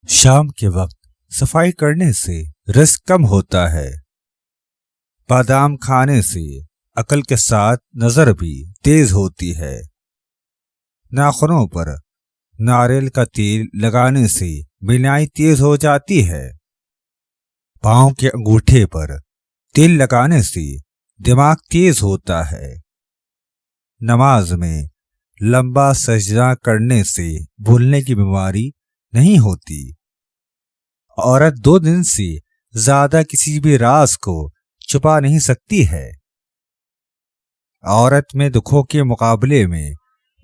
शाम के वक्त सफाई करने से रिस्क कम होता है। बादाम खाने से अकल के साथ नजर भी तेज होती है। नाखूनों पर नारियल का तेल लगाने से बीनाई तेज हो जाती है। पाँव के अंगूठे पर तेल लगाने से दिमाग तेज होता है। नमाज में लंबा सजदा करने से भूलने की बीमारी नहीं होती। औरत 2 दिन से ज्यादा किसी भी राज को छुपा नहीं सकती है। औरत में दुखों के मुकाबले में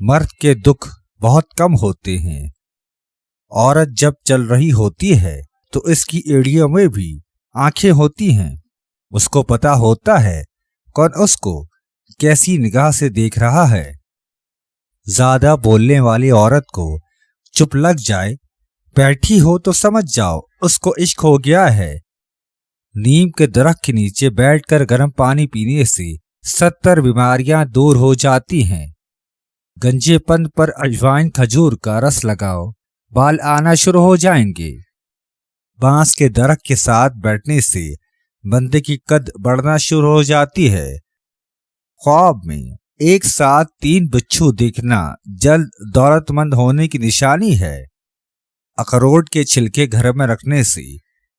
मर्द के दुख बहुत कम होते हैं। औरत जब चल रही होती है तो इसकी एड़ियों में भी आंखें होती हैं। उसको पता होता है कौन उसको कैसी निगाह से देख रहा है। ज्यादा बोलने वाली औरत को चुप लग जाए, बैठी हो तो समझ जाओ उसको इश्क हो गया है। नीम के दरख्त के नीचे बैठकर गर्म पानी पीने से 70 बीमारियां दूर हो जाती हैं। गंजेपन पर अजवाइन खजूर का रस लगाओ, बाल आना शुरू हो जाएंगे। बांस के दरख्त के साथ बैठने से बंदे की कद बढ़ना शुरू हो जाती है। ख्वाब में एक साथ 3 बिच्छू देखना जल्द दौलतमंद होने की निशानी है। अखरोट के छिलके घर में रखने से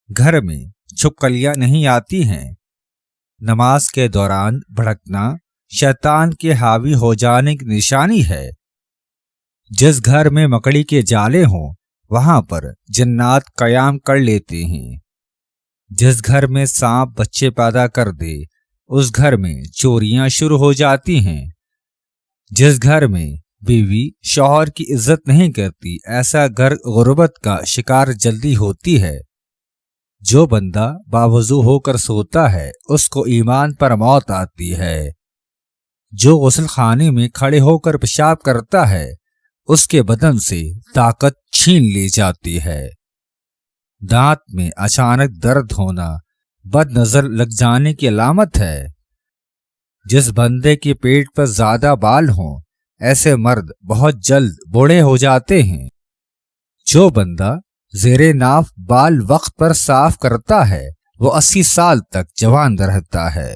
घर में छिपकलियां नहीं आती हैं। नमाज के दौरान भड़कना शैतान के हावी हो जाने की निशानी है। जिस घर में मकड़ी के जाले हों वहां पर जन्नात कयाम कर लेते हैं। जिस घर में सांप बच्चे पैदा कर दे उस घर में चोरियां शुरू हो जाती हैं। जिस घर में बीवी शौहर की इज्जत नहीं करती ऐसा घर गुर्बत का शिकार जल्दी होती है। जो बंदा बावजू होकर सोता है उसको ईमान पर मौत आती है। जो गुस्ल खाने में खड़े होकर पेशाब करता है उसके बदन से ताकत छीन ली जाती है। दांत में अचानक दर्द होना बदनजर लग जाने की अलामत है। जिस बंदे के पेट पर ज्यादा बाल हों ऐसे मर्द बहुत जल्द बूढ़े हो जाते हैं। जो बंदा ज़ेरे नाफ बाल वक्त पर साफ करता है वो 80 साल तक जवान रहता है।